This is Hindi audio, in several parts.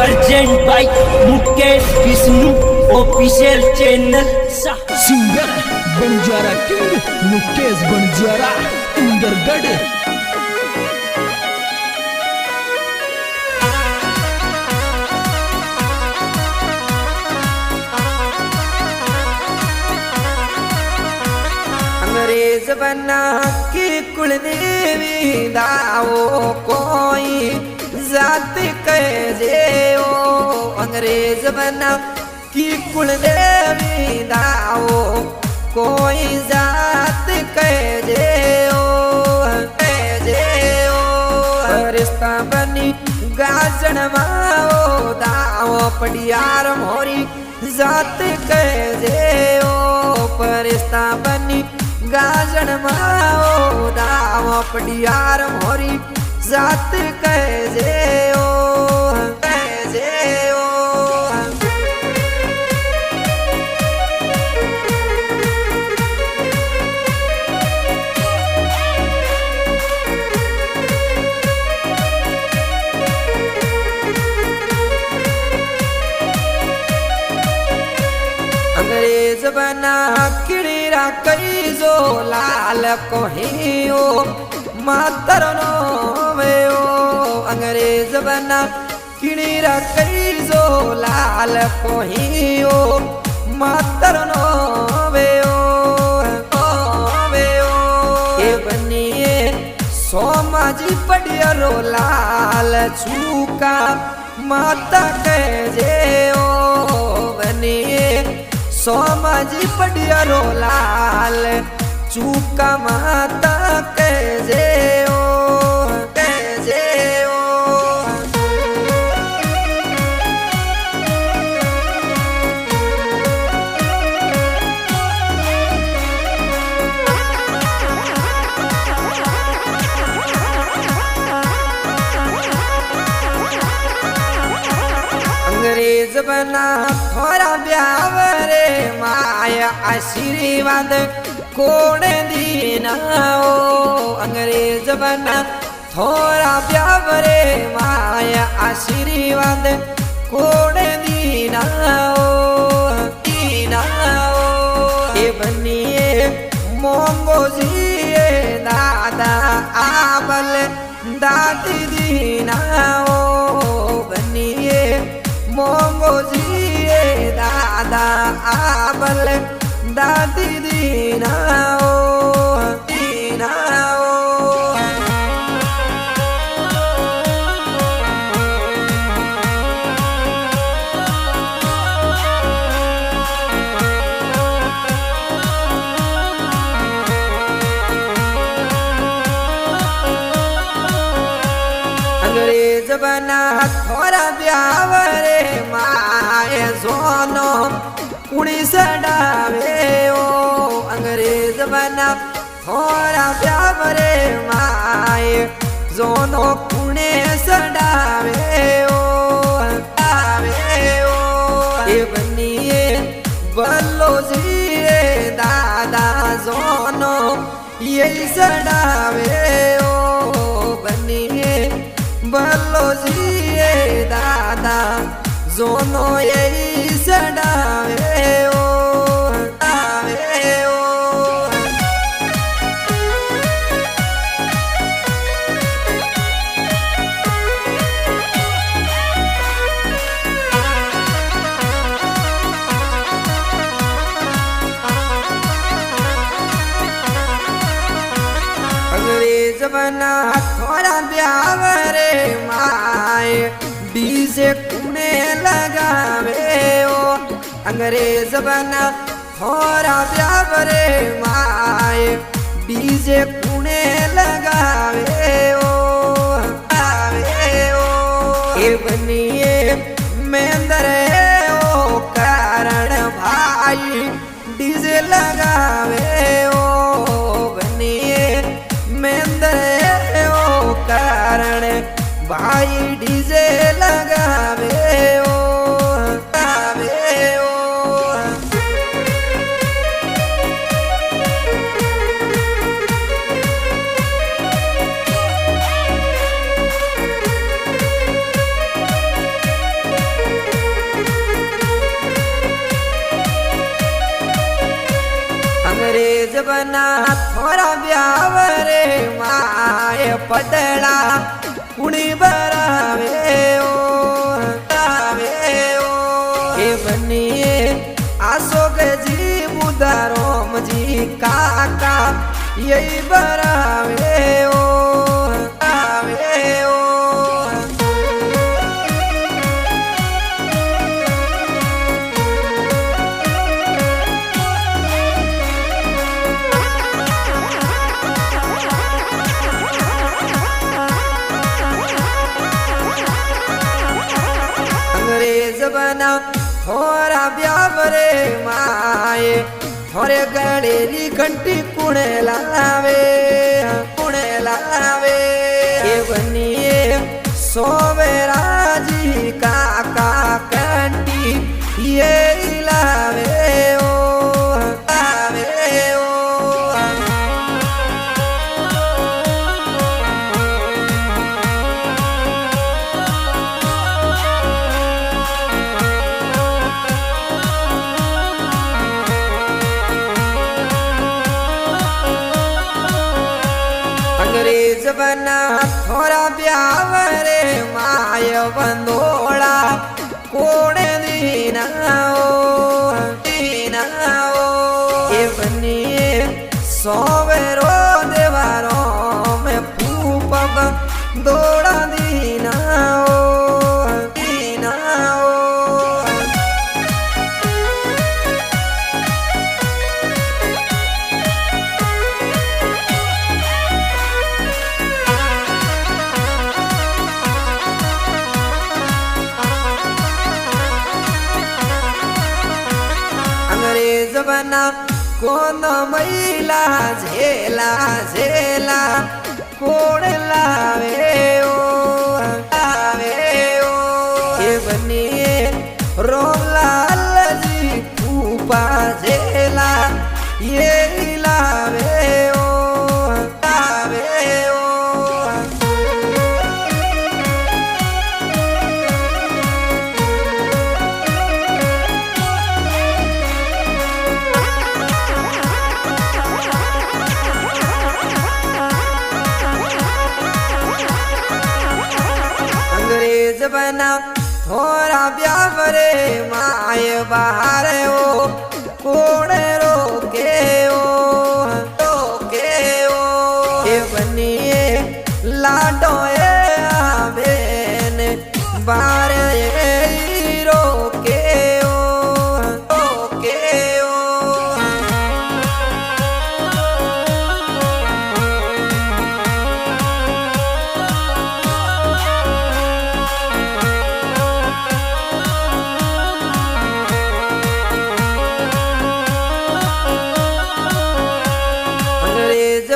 Present by Mukesh Vishnu official channel. Singer Banjara king Mukesh Banjara Indergarh. अंग्रेज बना की कुलदेवी दाओ कोई जात कैसे ओ। अंग्रेज बना की कुलदेवी दाओ कोई जात कैसे ओ। कैसे ओ रिश्ता बनी गाजन माओ दाओ पडियार मोरी जात कैसे ओ। परिस्ता बनी गाजन माओ दाव पडियार मोरी जात कैसे ओ। कैसे ओ अंग्रेज बना किड़ीरा कई जो लाल कोहियो मातर नो वे ओ। अंग्रेज बना किड़ीरा कई जो लाल कोहियो मातर नो वे ओ। वे ओ ये बनिए सोमाजी पडियरो लाल चूका माता कैसे ओ। बनिए सोमाजी पडियरो लाल चूका माता कैसे ओ। कैसे ओ अंग्रेज बना थोड़ा ब्यावरे माया आशीर्वाद कोण दीना ओ। अंग्रेज बना थोड़ा ब्यावरे माया आशीर्वाद कोण दीना ओ। दीना ओ ये बनिए मोंगो जी दादा आबल दादी दीना ओ। बनिए मोंगो जी दादा आबल दादी दीना ओ। दीना ओ अंग्रेज बना थोड़ा ब्यावरे माए सोनो कुड़ी सडावे ओ। अंग्रेज बना थोड़ा ब्यावरे माए सोनो कुड़े सडावे ओ। ये बनिए बल्लो जी दादा सोनो यही सडावे ओ। बनिए बल्लो जी दादा जोनो यही सडावे ओ। आवे ओ अंग्रेज बना थोड़ा ब्यावरे माए डीजे कुने लगावे ओ। अंग्रेज बना थोड़ा ब्यावरे माए डीजे कुने लगावे ओ। आवे ओ ये बनिए मेंदरे ओ कारण भाई डीजे लगावे ओ। बनिए मेंदरे ओ कारण भाई डीजे लगावे ओ। आवे ओ ब्याव रे माए पटड़ा कुणी बरावे ओ ए बनिए अशोक जी बुदारोम जी काका यही बरावे ओ अंग्रेज बना थोड़ा ब्याव रे माए थोड़े गड़ेली घंटी कुणे लावे ये बनिए सोवेरा जी काका कंटी ये लावे ओ अंग्रेज बना थोड़ा ब्याव रे माय बंदोड़ा कोणे दीना ये बनिए सोवेरो देवारो में फूपब दौड़ा दीना अंग्रेज बना कौन महिला झेला कोण लावे ओ ये बनिए रोमलाल जी फूपा झेला ये लावे ओ अंग्रेज बना थोड़ा ब्याव रे माय बाहर ओ कोण रोके ओ ये बनिए लाडो बेन बार रोके ओ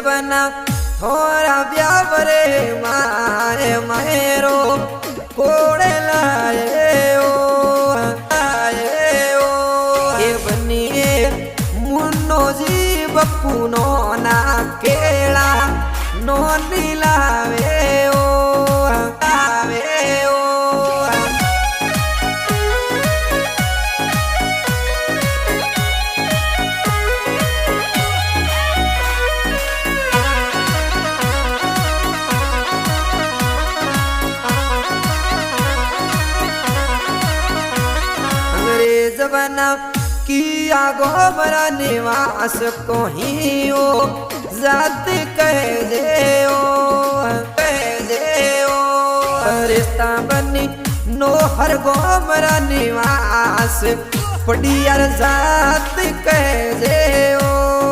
बना थोड़ा ब्याव रे मारे मेरो कोड़े लाए ओ ये बनिए मुन्नो जी बप्पू नो ना केला नो नीलावे ओ बना किया गोबरा निवास को ही ओ जात कह जे ओ रिश्ता बनी नोहर गोबरा निवास पड़ियार जात कह जे ओ